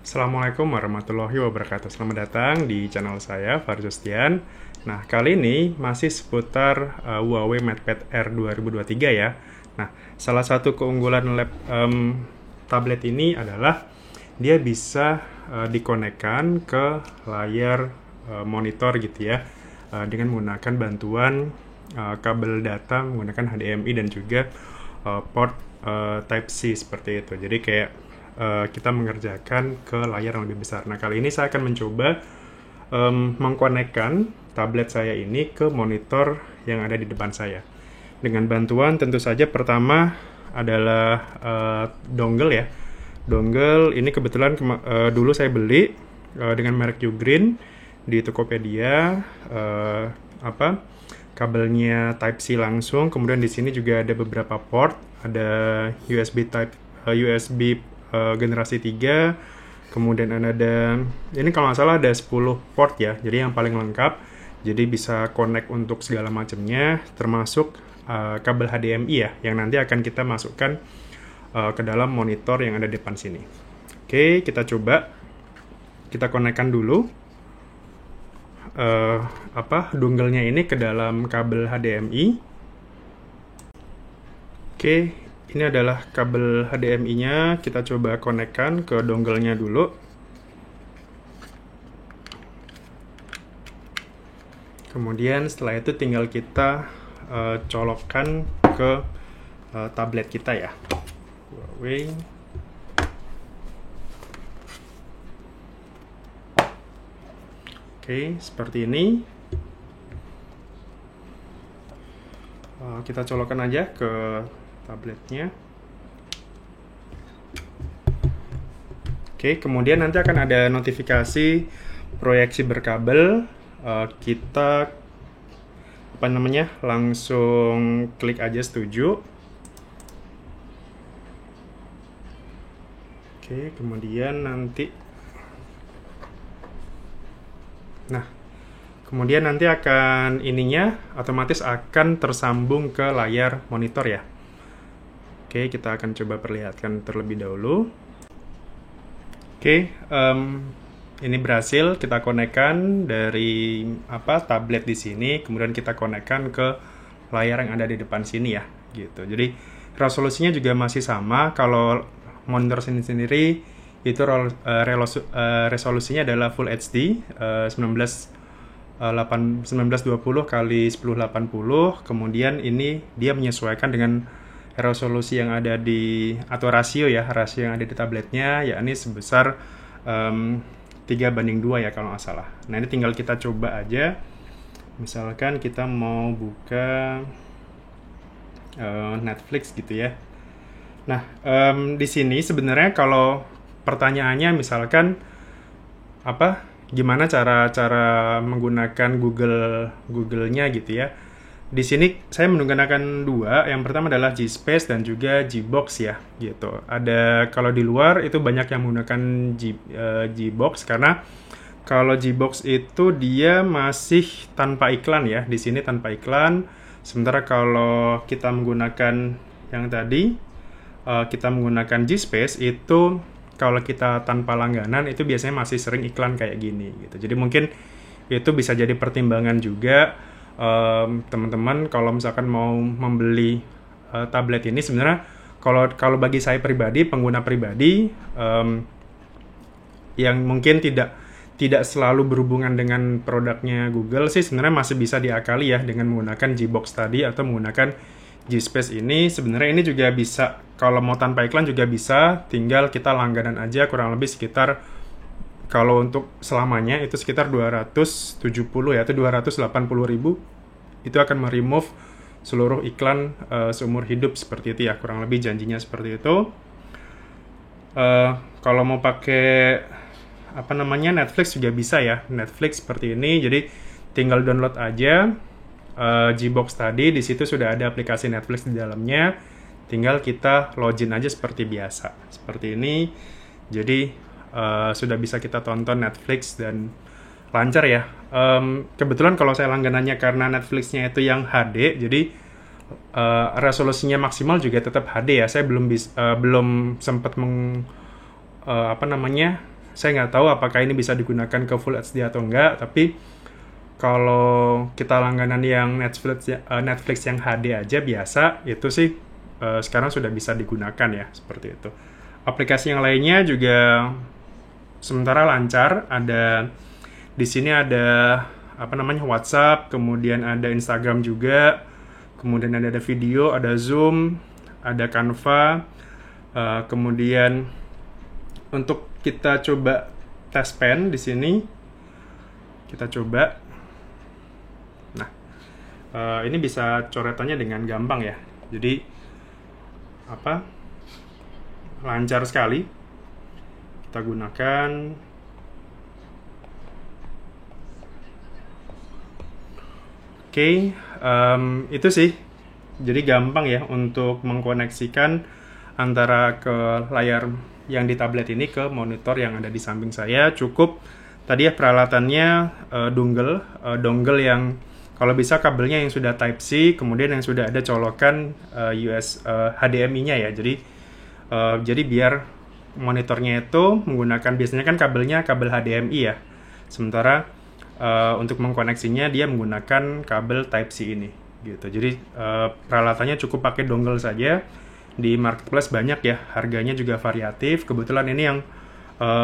Assalamualaikum warahmatullahi wabarakatuh. Selamat datang di channel saya, Farjustian. Nah, kali ini masih seputar Huawei MatePad Air 2023 ya. Nah, salah satu keunggulan tablet ini adalah dia bisa dikonekkan ke layar monitor gitu ya, dengan menggunakan bantuan kabel data menggunakan HDMI dan juga port Type-C seperti itu. Jadi kayak kita mengerjakan ke layar yang lebih besar. Nah, kali ini saya akan mencoba mengkonekkan tablet saya ini ke monitor yang ada di depan saya. Dengan bantuan tentu saja pertama adalah dongle ya. Dongle ini kebetulan dulu saya beli dengan merek Ugreen di Tokopedia, kabelnya Type-C langsung. Kemudian di sini juga ada beberapa port, ada USB generasi 3, kemudian ada, ini kalau nggak salah ada 10 port ya, jadi yang paling lengkap, jadi bisa connect untuk segala macamnya, termasuk kabel HDMI ya, yang nanti akan kita masukkan ke dalam monitor yang ada di depan sini. Oke, kita coba, kita konekkan dulu dongle-nya ini ke dalam kabel HDMI. Oke, ini adalah kabel HDMI-nya, kita coba konekkan ke dongle-nya dulu. Kemudian setelah itu tinggal kita colokkan ke tablet kita ya. Huawei. Oke, seperti ini. Kita colokkan aja ke tabletnya. Oke, kemudian nanti akan ada notifikasi proyeksi berkabel. Kita langsung klik aja setuju. Oke, kemudian nanti kemudian nanti akan otomatis akan tersambung ke layar monitor ya. Oke, kita akan coba perlihatkan terlebih dahulu. Oke, ini berhasil kita konekkan dari tablet di sini, kemudian kita konekkan ke layar yang ada di depan sini ya, gitu. Jadi resolusinya juga masih sama. Kalau monitor sendiri itu resolusinya adalah Full HD 1920 kali 1080. Kemudian ini dia menyesuaikan dengan resolusi yang ada atau rasio yang ada di tabletnya, yakni sebesar 3:2 ya kalau nggak salah. Nah, ini tinggal kita coba aja. Misalkan kita mau buka Netflix gitu ya. Nah, di sini sebenarnya kalau pertanyaannya misalkan gimana cara menggunakan Google-nya gitu ya. Di sini saya menggunakan dua. Yang pertama adalah G-Space dan juga Gbox ya, gitu. Ada kalau di luar itu banyak yang menggunakan Gbox, karena kalau Gbox itu dia masih tanpa iklan ya. Di sini tanpa iklan. Sementara kalau kita menggunakan yang tadi, kita menggunakan G-Space itu kalau kita tanpa langganan itu biasanya masih sering iklan kayak gini gitu. Jadi mungkin itu bisa jadi pertimbangan juga teman-teman kalau misalkan mau membeli tablet ini. Sebenarnya kalau bagi saya pribadi, pengguna pribadi yang mungkin tidak selalu berhubungan dengan produknya Google sih, sebenarnya masih bisa diakali ya dengan menggunakan Gbox tadi atau menggunakan G-Space ini. Sebenarnya ini juga bisa, kalau mau tanpa iklan juga bisa, tinggal kita langganan aja, kurang lebih sekitar, kalau untuk selamanya itu sekitar 270 ya, atau 280.000, itu akan meremove seluruh iklan seumur hidup seperti itu ya, kurang lebih janjinya seperti itu. Kalau mau pakai Netflix juga bisa ya, Netflix seperti ini. Jadi tinggal download aja Gbox tadi, di situ sudah ada aplikasi Netflix di dalamnya, tinggal kita login aja seperti biasa, seperti ini. Jadi sudah bisa kita tonton Netflix dan lancar ya. Kebetulan kalau saya langganannya karena Netflixnya itu yang HD, jadi resolusinya maksimal juga tetap HD ya. Saya belum sempat saya nggak tahu apakah ini bisa digunakan ke Full HD atau enggak, tapi kalau kita langganan yang Netflix yang HD aja biasa, itu sih sekarang sudah bisa digunakan ya, seperti itu. Aplikasi yang lainnya juga sementara lancar. Di sini ada WhatsApp, kemudian ada Instagram juga, kemudian ada video, ada Zoom, ada Canva, kemudian untuk kita coba tes pen di sini, kita coba. Nah, ini bisa coretannya dengan gampang ya. Jadi lancar sekali. Kita gunakan. Oke, itu sih. Jadi gampang ya untuk mengkoneksikan antara ke layar yang di tablet ini ke monitor yang ada di samping saya. Cukup tadi ya peralatannya dongle yang kalau bisa kabelnya yang sudah Type C, kemudian yang sudah ada colokan HDMI-nya ya. Jadi biar monitornya itu menggunakan, biasanya kan kabelnya kabel HDMI ya. Sementara untuk mengkoneksinya dia menggunakan kabel Type C ini gitu. Jadi peralatannya cukup pakai dongle saja. Di marketplace banyak ya, harganya juga variatif. Kebetulan ini yang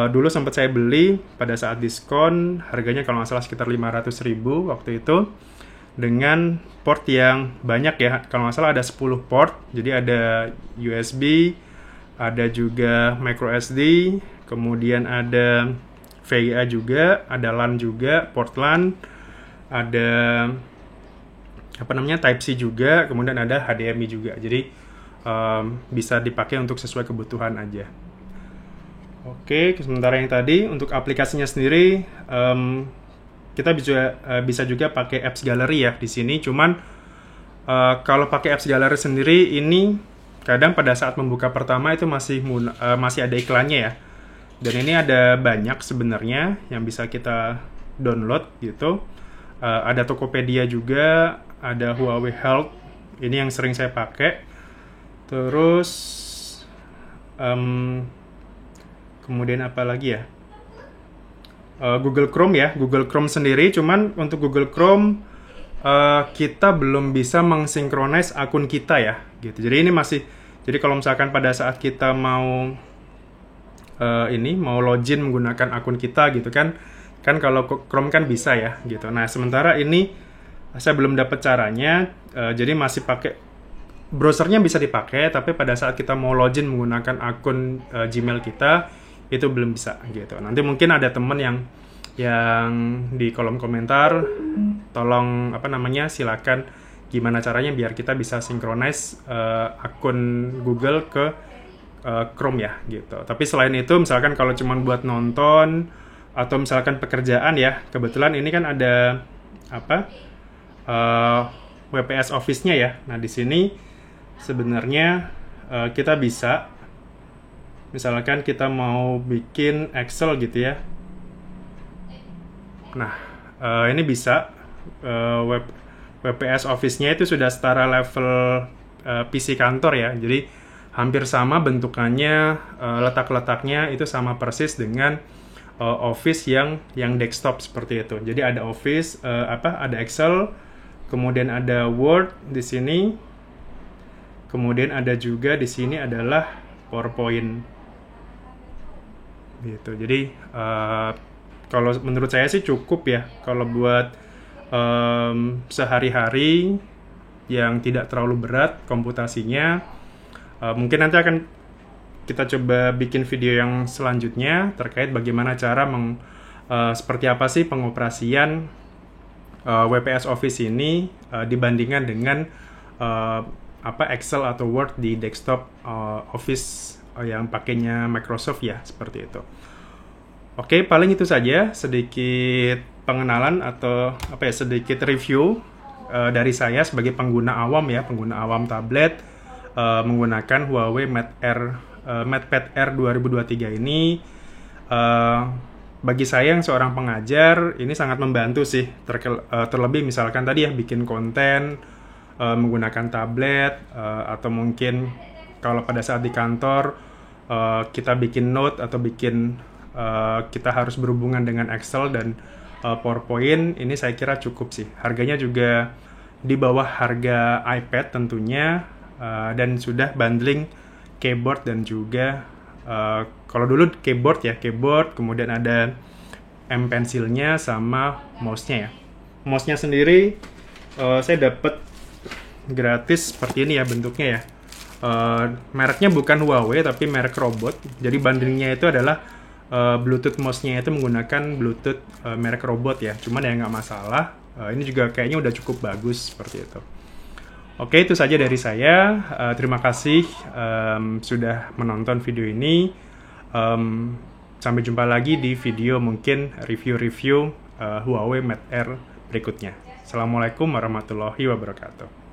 dulu sempat saya beli pada saat diskon, harganya kalau nggak salah sekitar 500.000 waktu itu, dengan port yang banyak ya. Kalau nggak salah ada 10 port, jadi ada USB, ada juga micro SD, kemudian ada VGA juga, ada LAN juga, port LAN, ada Type C juga, kemudian ada HDMI juga. Jadi bisa dipakai untuk sesuai kebutuhan aja. Oke, sementara yang tadi untuk aplikasinya sendiri, kita bisa juga pakai Apps Gallery ya di sini. Cuman kalau pakai Apps Gallery sendiri ini kadang pada saat membuka pertama itu masih ada iklannya ya. Dan ini ada banyak sebenarnya yang bisa kita download gitu. Ada Tokopedia juga, ada Huawei Health. Ini yang sering saya pakai. Terus kemudian apa lagi ya? Google Chrome ya. Google Chrome sendiri, cuman untuk Google Chrome kita belum bisa mengsinkronize akun kita ya gitu. Jadi kalau misalkan pada saat kita mau login menggunakan akun kita gitu kan kalau Chrome kan bisa ya gitu. Nah, sementara ini saya belum dapat caranya, jadi masih pakai browsernya, bisa dipakai, tapi pada saat kita mau login menggunakan akun Gmail kita itu belum bisa gitu. Nanti mungkin ada teman yang di kolom komentar, tolong silakan gimana caranya biar kita bisa synchronize akun Google ke Chrome ya gitu. Tapi selain itu, misalkan kalau cuma buat nonton atau misalkan pekerjaan ya, kebetulan ini kan ada WPS Office-nya ya. Nah, di sini sebenarnya kita bisa, misalkan kita mau bikin Excel gitu ya. Nah, ini bisa WPS Office-nya itu sudah setara level PC kantor ya. Jadi hampir sama bentukannya, letak-letaknya itu sama persis dengan Office yang desktop seperti itu. Jadi ada Office, ada Excel, kemudian ada Word di sini. Kemudian ada juga di sini adalah PowerPoint. Gitu. Jadi kalau menurut saya sih cukup ya kalau buat sehari-hari yang tidak terlalu berat komputasinya. Mungkin nanti akan kita coba bikin video yang selanjutnya terkait bagaimana cara seperti apa sih pengoperasian WPS Office ini dibandingkan dengan Excel atau Word di desktop Office yang pakainya Microsoft ya, seperti itu. Oke, paling itu saja sedikit pengenalan atau sedikit review dari saya sebagai pengguna awam tablet menggunakan Huawei MatePad Air 2023 ini. Bagi saya yang seorang pengajar, ini sangat membantu sih, terlebih misalkan tadi ya bikin konten menggunakan tablet, atau mungkin kalau pada saat di kantor kita bikin note atau bikin kita harus berhubungan dengan Excel dan PowerPoint, ini saya kira cukup sih. Harganya juga di bawah harga iPad tentunya, dan sudah bundling keyboard dan juga kalau dulu keyboard, kemudian ada M pensilnya sama mouse-nya ya. Mouse-nya sendiri saya dapat gratis seperti ini ya bentuknya ya. Mereknya bukan Huawei tapi merek robot. Jadi bundlingnya itu adalah Bluetooth mouse-nya itu menggunakan Bluetooth merek robot ya. Cuman ya nggak masalah. Ini juga kayaknya udah cukup bagus seperti itu. Oke, itu saja dari saya. Terima kasih sudah menonton video ini. Sampai jumpa lagi di video mungkin review-review Huawei Mate Air berikutnya. Assalamualaikum warahmatullahi wabarakatuh.